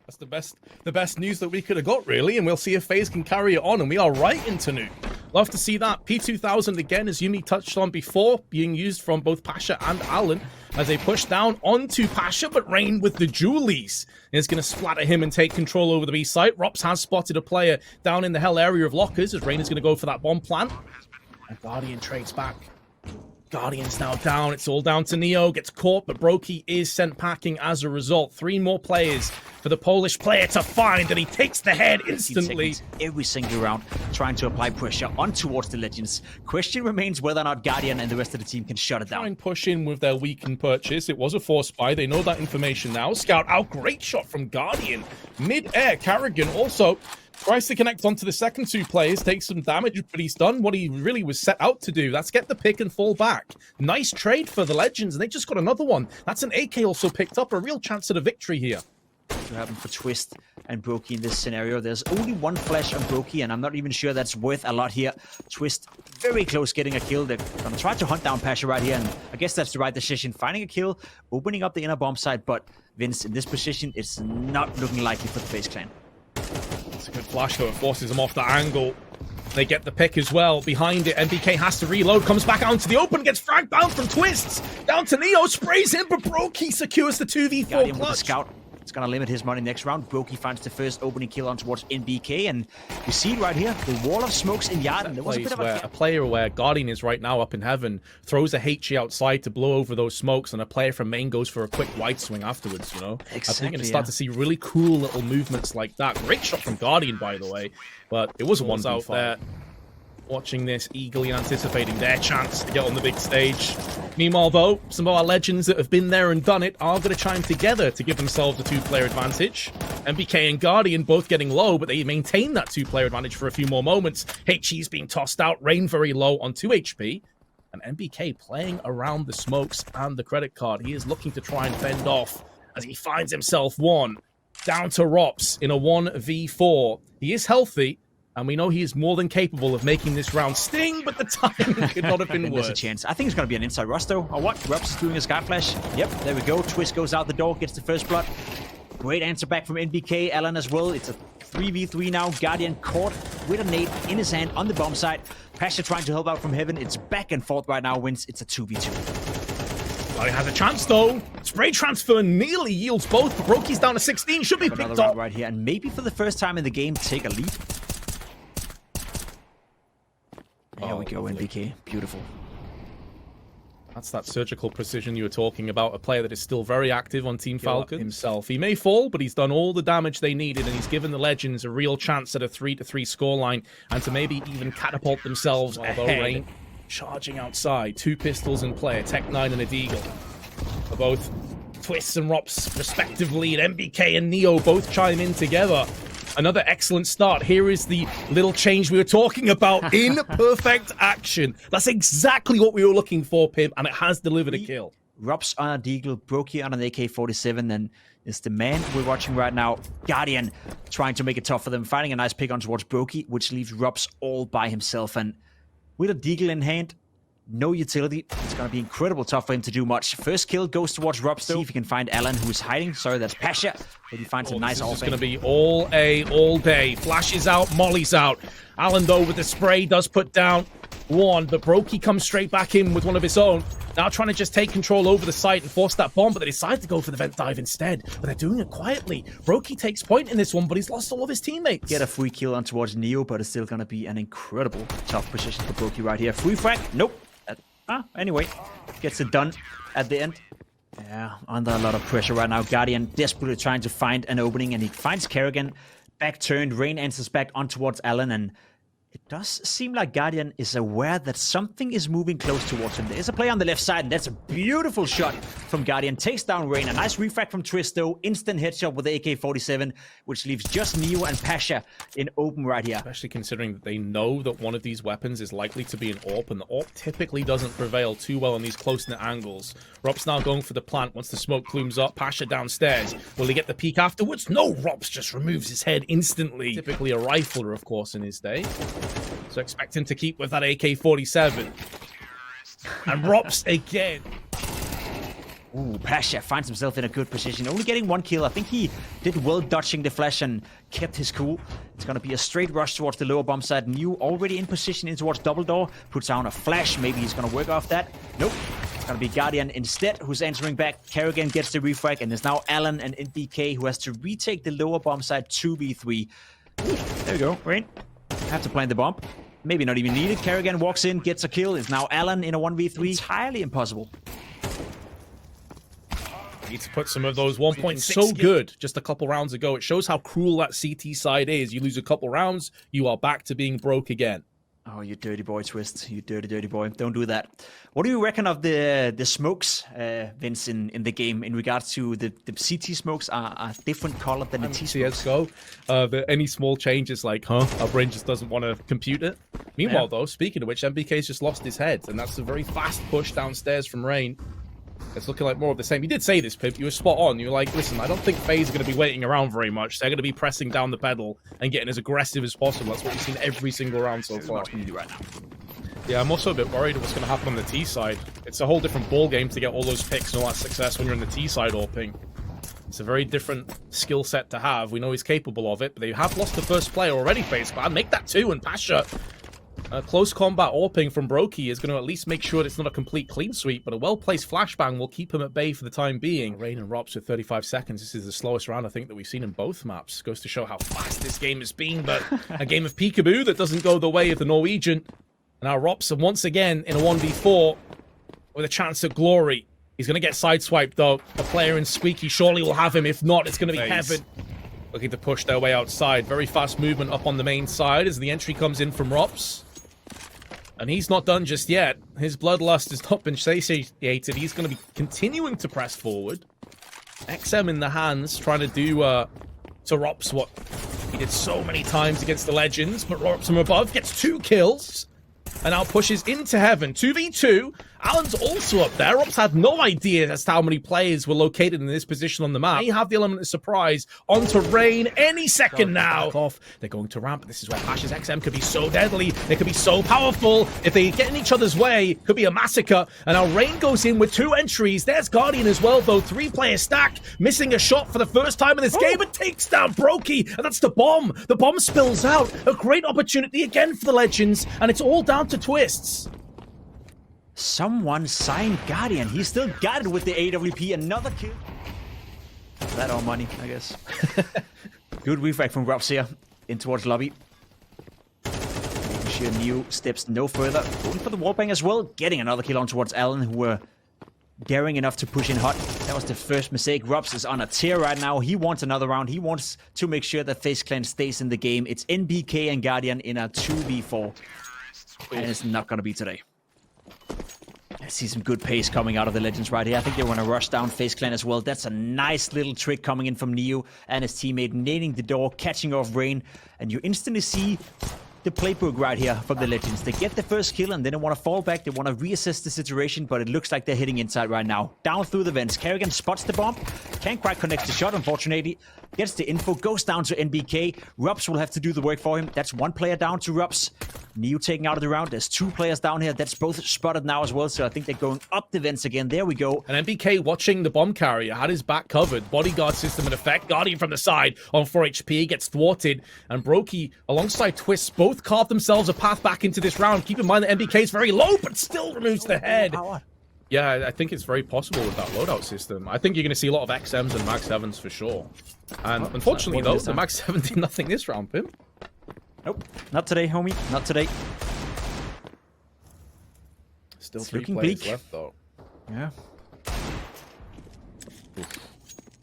That's the best news that we could have got, really, and we'll see if FaZe can carry it on, and we are right into NUKE. Love to see that. P2000 again, as Yumi touched on before, being used from both Pasha and Alan as they push down onto Pasha, but Rain with the Julies is going to splatter him and take control over the B site. Rops has spotted a player down in the hell area of lockers as Rain is going to go for that bomb plant. And Guardian trades back. Guardian's now down. It's all down to Neo. Gets caught, but Brokey is sent packing as a result. 3 more players for the Polish player to find, and he takes the head instantly. Every single round, trying to apply pressure on towards the Legends. Question remains whether or not Guardian and the rest of the team can shut it down. Try and push in with their weakened purchase. It was a force buy. They know that information now. Scout out. Great shot from Guardian. Mid-air, Carrigan also tries to connect onto the second 2 players, takes some damage, but he's done what he really was set out to do. That's get the pick and fall back. Nice trade for the Legends, and they just got another one. That's an AK also picked up, a real chance at a victory here. To happen for Twist and Brokey in this scenario. There's only 1 flash on Brokey, and I'm not even sure that's worth a lot here. Twist very close getting a kill. They're gonna try to hunt down Pasha right here, and I guess that's the right decision. Finding a kill, opening up the inner bomb site, but Vince, in this position, it's not looking likely for the FaZe clan. It's a good flash, though. It forces them off the angle. They get the pick as well. Behind it, MBK has to reload. Comes back out into the open. Gets fragged down from Twists. Down to Neo. Sprays him, but Brokey secures the 2v4 Guardian clutch. with the scout. It's going to limit his money next round. Brokey finds the first opening kill on towards NBK, and you see it right here. The wall of smokes in Yarden. There was a bit of a player where Guardian is right now up in heaven, throws a HE outside to blow over those smokes, and a player from main goes for a quick wide swing afterwards, you know? Exactly, I think you're going to start to see really cool little movements like that. Great shot from Guardian, by the way, but it was a 1v5 out there. Watching this, eagerly anticipating their chance to get on the big stage. Meanwhile, though, some of our legends that have been there and done it are going to chime together to give themselves a 2-player advantage. MBK and Guardian both getting low, but they maintain that 2-player advantage for a few more moments. HE's being tossed out, Rain very low on 2 HP. And MBK playing around the smokes and the credit card. He is looking to try and fend off as he finds himself one. Down to Rops in a 1v4. He is healthy, and we know he is more than capable of making this round sting, but the timing could not have been worse. There's a chance. I think it's going to be an inside rush, though. Or what? Rups is doing a sky flash. Yep, there we go. Twist goes out the door, gets the first blood. Great answer back from NBK. Alan as well. It's a 3v3 now. Guardian caught with a nade in his hand on the bomb site. Pasha trying to help out from heaven. It's back and forth right now. Wins. It's a 2v2. Guardian has a chance, though. Spray transfer nearly yields both. Brokey's down to 16. Should be picked up right here. And maybe for the first time in the game, take a lead. There we go, NBK. Beautiful. That's that surgical precision you were talking about. A player that is still very active on Team Falcon himself. He may fall, but he's done all the damage they needed, and he's given the Legends a real chance at a 3-3 scoreline, and to maybe even catapult themselves ahead. Rain charging outside. 2 pistols in play, a Tech 9 and a Deagle. For both Twists and Rops, respectively, and MBK and Neo both chime in together. Another excellent start. Here is the little change we were talking about in perfect action. That's exactly what we were looking for, Pim, and it has delivered a kill. Rops on a Deagle, Brokey on an AK-47, and it's the man we're watching right now. Guardian trying to make it tough for them, finding a nice pick on towards Brokey, which leaves Rops all by himself. And with a Deagle in hand, no utility, it's going to be incredible tough for him to do much. First kill goes towards Rops, though. See if he can find Alan, who's hiding. Sorry, that's Pasha. But he finds a nice all. It's going to be all A all day. Flashes out, Molly's out. Alan, though, with the spray, does put down one, but Brokey comes straight back in with one of his own. Now trying to just take control over the site and force that bomb, but they decide to go for the vent dive instead. But they're doing it quietly. Brokey takes point in this one, but he's lost all of his teammates. Get a free kill on towards Neo, but it's still going to be an incredible tough position for Brokey right here. Free frag? Nope. Anyway, gets it done at the end. Yeah, under a lot of pressure right now. Guardian desperately trying to find an opening, and he finds Kerrigan. Back turned, Rain answers back on towards Alan, and it does seem like Guardian is aware that something is moving close towards him. There's a play on the left side, and that's a beautiful shot from Guardian. Takes down Rain. A nice refrag from Twist, though. Instant headshot with the AK-47, which leaves just Neo and Pasha in open right here. Especially considering that they know that one of these weapons is likely to be an AWP, and the AWP typically doesn't prevail too well on these close-knit angles. Rops now going for the plant once the smoke plumes up. Pasha downstairs. Will he get the peek afterwards? No, Rops just removes his head instantly. Typically a rifler, of course, in his day. So expect him to keep with that AK-47. And Rops again. Ooh, Pasha finds himself in a good position. Only getting 1 kill. I think he did well dodging the flash and kept his cool. It's going to be a straight rush towards the lower bomb side. New already in position in towards double door. Puts down a flash. Maybe he's going to work off that. Nope. It's going to be Guardian instead who's answering back. Kerrigan gets the refrag. And there's now Alan and NBK who has to retake the lower bomb side 2v3. There we go. Rain. Have to plant the bomb. Maybe not even needed. Kerrigan walks in, gets a kill. It's now Alan in a 1v3. Entirely impossible. Need to put some of those 1.6 so good just a couple rounds ago. It shows how cruel that CT side is. You lose a couple rounds, you are back to being broke again. Oh, you dirty boy, Twist. You dirty boy. Don't do that. What do you reckon of the smokes, Vince, in the game in regards to the CT smokes are different color than the T smokes? CSGO, any small changes like, our brain just doesn't want to compute it. Meanwhile, though, speaking of which, MBK's just lost his head, and that's a very fast push downstairs from Rain. It's looking like more of the same. You did say this, Pip. You were spot on. You were like, listen, I don't think FaZe are going to be waiting around very much. They're going to be pressing down the pedal and getting as aggressive as possible. That's what we've seen every single round so far. Right now. Yeah, I'm also a bit worried of what's going to happen on the T side. It's a whole different ball game to get all those picks and all that success when you're in the T side AWPing. It's a very different skill set to have. We know he's capable of it, but they have lost the first player already, FaZe Clan. Make that 2, and Pasha. Close combat AWPing from Brokey is going to at least make sure it's not a complete clean sweep, but a well-placed flashbang will keep him at bay for the time being. Rain and Rops with 35 seconds. This is the slowest round, I think, that we've seen in both maps. Goes to show how fast this game has been, but a game of peekaboo that doesn't go the way of the Norwegian. And now Rops, once again, in a 1v4 with a chance at glory. He's going to get sideswiped, though. A player in Squeaky surely will have him. If not, it's going to be Heaven. Looking to push their way outside. Very fast movement up on the main side as the entry comes in from Rops. And he's not done just yet. His bloodlust has not been satiated. He's going to be continuing to press forward. XM in the hands, trying to do to Rops what he did so many times against the Legends. But Rops from above gets 2 kills. And now pushes into Heaven. 2v2. Alan's also up there. Rops had no idea as to how many players were located in this position on the map. They have the element of surprise onto Rain any second now. Off. They're going to ramp. This is where Pasha's XM could be so deadly. They could be so powerful. If they get in each other's way, it could be a massacre. And now Rain goes in with 2 entries. There's Guardian as well, though. 3-player stack. Missing a shot for the first time in this game. And takes down Brokey. And that's the bomb. The bomb spills out. A great opportunity again for the Legends. And it's all down to Twists. Someone signed Guardian. He still got it with the AWP. Another kill. Is that our money, I guess? Good refrag from Rops here. In towards lobby. Making sure New steps no further. Going for the wallbang as well. Getting another kill on towards Alan, who were daring enough to push in hot. That was the first mistake. Rops is on a tear right now. He wants another round. He wants to make sure that FaZe Clan stays in the game. It's NBK and Guardian in a 2v4. And it's not going to be today. I see some good pace coming out of the Legends right here. I think they want to rush down FaZe Clan as well. That's a nice little trick coming in from Neo and his teammate, nailing the door, catching off Rain. And you instantly see the playbook right here from the Legends. They get the first kill and then they want to fall back. They want to reassess the situation, but it looks like they're hitting inside right now. Down through the vents. Kerrigan spots the bomb. Can't quite connect the shot, unfortunately. Gets the info, goes down to NBK. Rups will have to do the work for him. That's 1 player down to Rups. Neo taking out of the round. There's 2 players down here. That's both spotted now as well. So I think they're going up the vents again. There we go. And NBK watching the bomb carrier. Had his back covered. Bodyguard system in effect. Guardian from the side on 4 HP. Gets thwarted. And Brokey alongside Twists both carved themselves a path back into this round. Keep in mind that NBK is very low, but still removes the head. Yeah, I think it's very possible with that loadout system. I think you're going to see a lot of XMs and Mag 7s for sure. And unfortunately, though, the Mag 7 did nothing this round, Pim. Nope. Not today, homie. Not today. Still 3 players left, though. Yeah.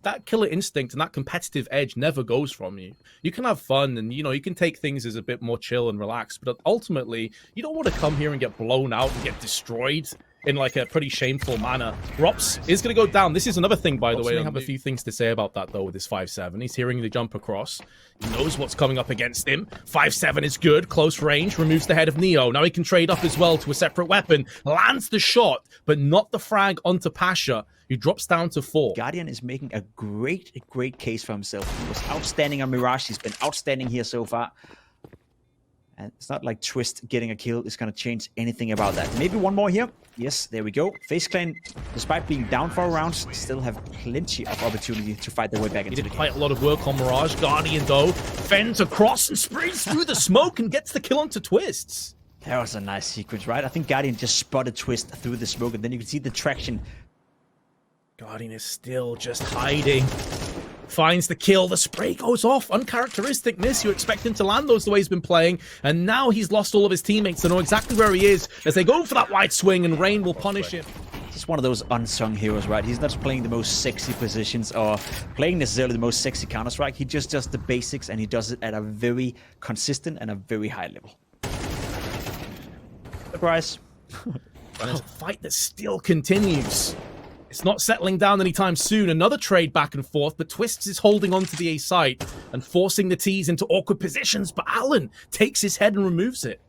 That killer instinct and that competitive edge never goes from you. You can have fun and, you can take things as a bit more chill and relaxed, but ultimately, you don't want to come here and get blown out and get destroyed in like a pretty shameful manner. Rops is going to go down. This is another thing, by the way. I have a few things to say about that, though, with this 5-7. He's hearing the jump across. He knows what's coming up against him. 5-7 is good. Close range. Removes the head of Neo. Now he can trade up as well to a separate weapon. Lands the shot, but not the frag onto Pasha, who drops down to 4. Guardian is making a great case for himself. He was outstanding on Mirage. He's been outstanding here so far. And it's not like Twist getting a kill is going to change anything about that. Maybe one more here. Yes, there we go. FaZe Clan, despite being down 4 rounds, still have plenty of opportunity to fight their way back into the game. He did quite a lot of work on Mirage. Guardian, though, fends across and sprays through the smoke and gets the kill onto Twists. That was a nice sequence, right? I think Guardian just spotted Twist through the smoke, and then you can see the traction. Guardian is still just hiding. Finds the kill, the spray goes off. Uncharacteristic miss. You expect him to land those the way he's been playing, and now he's lost all of his teammates to know exactly where he is as they go for that wide swing, and Rain will punish him. He's one of those unsung heroes, right? He's not playing the most sexy positions or playing necessarily the most sexy Counter-Strike. He just does the basics, and he does it at a very consistent and a very high level. Surprise. And it's a fight that still continues. It's not settling down anytime soon. Another trade back and forth, but Twists is holding on to the A site and forcing the T's into awkward positions, but Allen takes his head and removes it.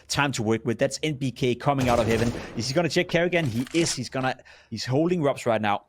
Time to work with. That's NBK coming out of heaven. Is he going to check Kerrigan? He is. He's holding Robs right now.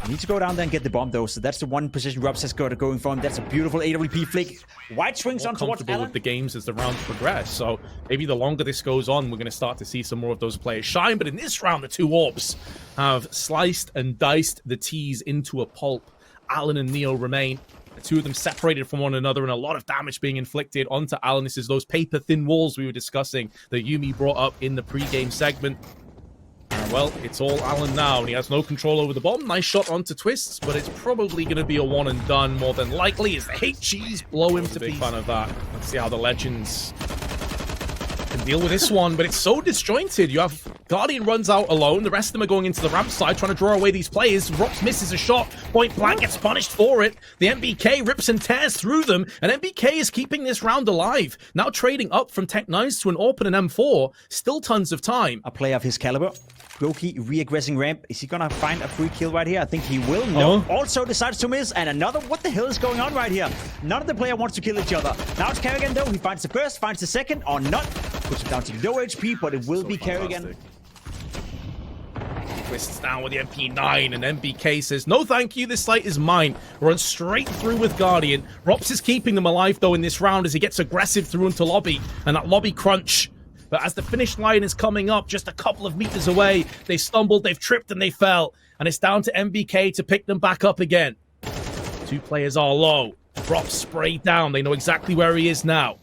He needs to go down there and get the bomb, though. So that's the one position Robs has got going for him. That's a beautiful AWP flick. White swings on towards Allen. With the games as the rounds progress. So maybe the longer this goes on, we're going to start to see some more of those players shine. But in this round, the two orbs have sliced and diced the T's into a pulp. Allen and Neo remain. The two of them separated from one another, and a lot of damage being inflicted onto Allen. This is those paper-thin walls we were discussing that Yumi brought up in the pre-game segment. Well, it's all Allen now, and he has no control over the bomb. Nice shot onto Twists, but it's probably going to be a one and done more than likely as the HGs blow him to pieces. Big fan of that. Let's see how the Legends can deal with this one, but it's so disjointed. You have Guardian runs out alone. The rest of them are going into the ramp side, trying to draw away these players. Rops misses a shot. Point blank gets punished for it. The MBK rips and tears through them, and MBK is keeping this round alive. Now trading up from Tech 9s to an AWP and an M4. Still tons of time. A player of his caliber. Broky re-aggressing ramp. Is he gonna find a free kill right here? I think he will. No. Also decides to miss. And another. What the hell is going on right here? None of the player wants to kill each other. Now it's Kerrigan, though. He finds the first, finds the second, or not. Puts it down to low HP, but it will be Kerrigan. Twists down with the MP9, and MBK says, no thank you, this site is mine. Runs straight through with Guardian. Rops is keeping them alive, though, in this round as he gets aggressive through into lobby. And that lobby crunch. But as the finish line is coming up just a couple of meters away, they stumbled, they've tripped, and they fell. And it's down to MBK to pick them back up again. Two players are low. Rops sprayed down. They know exactly where he is now.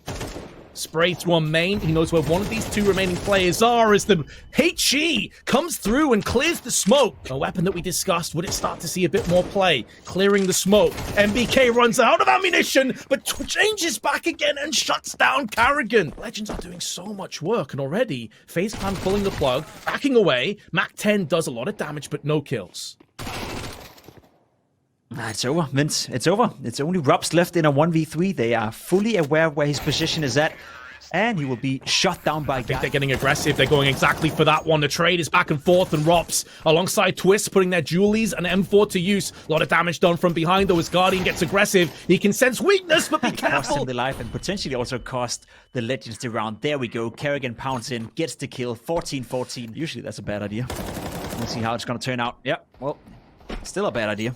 Spray through on main. He knows where one of these two remaining players are as the HE comes through and clears the smoke. A weapon that we discussed. Would it start to see a bit more play? Clearing the smoke. MBK runs out of ammunition, but changes back again and shuts down Kerrigan. Legends are doing so much work, and already FaZe Clan pulling the plug, backing away. Mac 10 does a lot of damage, but no kills. It's over, Vince. It's over. It's only Robs left in a 1v3. They are fully aware of where his position is at, and he will be shut down by Guy. They're getting aggressive. They're going exactly for that one. The trade is back and forth, and Robs, alongside Twist, putting their Julies and M4 to use. A lot of damage done from behind, though, as Guardian gets aggressive. He can sense weakness, but be careful. Cost him the life, and potentially also cost the Legends the round. There we go. Kerrigan pounds in, gets the kill. 14-14. Usually that's a bad idea. We'll see how it's going to turn out. Yeah, well, still a bad idea.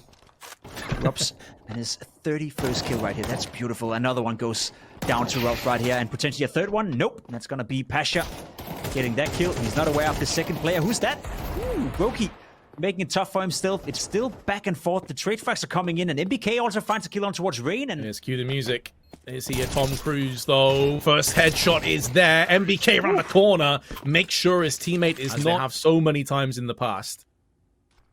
Robs and his 31st kill right here. That's beautiful. Another one goes down to Robs right here, and potentially a third one. Nope. That's going to be Pasha getting that kill. He's not aware of the second player. Who's that? Broky making it tough for him still. It's still back and forth. The trade frags are coming in, and MBK also finds a kill on towards Rain. And let's cue the music. Is he a Tom Cruise, though? First headshot is there. MBK around the corner. Make sure his teammate is not. They have so many times in the past.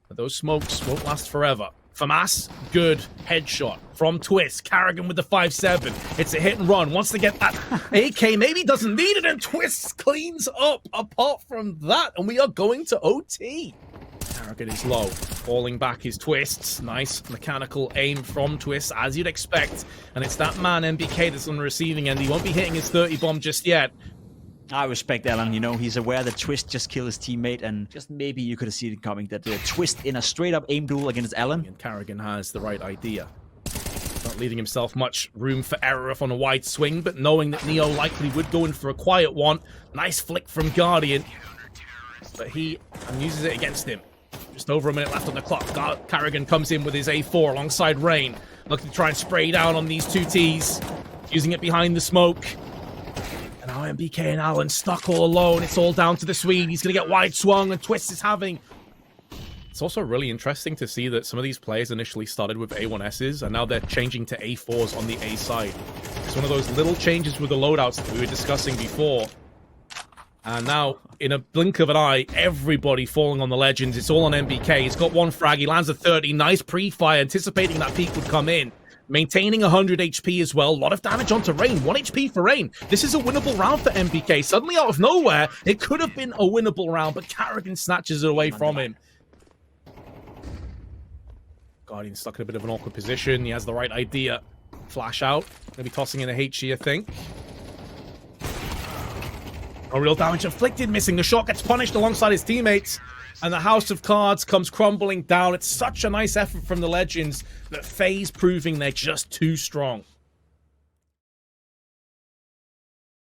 But those smokes won't last forever. FAMAS, good headshot from Twist. Kerrigan with the 5-7. It's a hit and run. Wants to get that AK, maybe doesn't need it, and Twist cleans up apart from that, and we are going to OT. Kerrigan is low. Falling back is Twists. Nice mechanical aim from Twist, as you'd expect. And it's that man, MBK, that's on the receiving end. He won't be hitting his 30 bomb just yet. I respect Allen, you know, he's aware that Twist just killed his teammate, and just maybe you could have seen it coming, that Twist in a straight-up aim duel against Allen. And Kerrigan has the right idea. Not leaving himself much room for error on a wide swing, but knowing that Neo likely would go in for a quiet one. Nice flick from Guardian, but he uses it against him. Just over a minute left on the clock. Kerrigan comes in with his A4 alongside Rain, looking to try and spray down on these two Ts. Using it behind the smoke. And now MBK and Alan stuck all alone. It's all down to the Swede. He's going to get wide swung, and Twist is having... It's also really interesting to see that some of these players initially started with A1Ss, and now they're changing to A4s on the A side. It's one of those little changes with the loadouts that we were discussing before. And now, in a blink of an eye, everybody falling on the Legends. It's all on MBK. He's got one frag. He lands a 30. Nice pre-fire, anticipating that peak would come in. Maintaining 100 HP as well. A lot of damage onto Rain. 1 HP for Rain. This is a winnable round for MBK. Suddenly, out of nowhere, it could have been a winnable round, but Carrigan snatches it away from him. Guardian stuck in a bit of an awkward position. He has the right idea. Flash out. Maybe tossing in a HE, I think. No real damage inflicted. Missing the shot. Gets punished alongside his teammates. And the House of Cards comes crumbling down. It's such a nice effort from the Legends, but FaZe proving they're just too strong.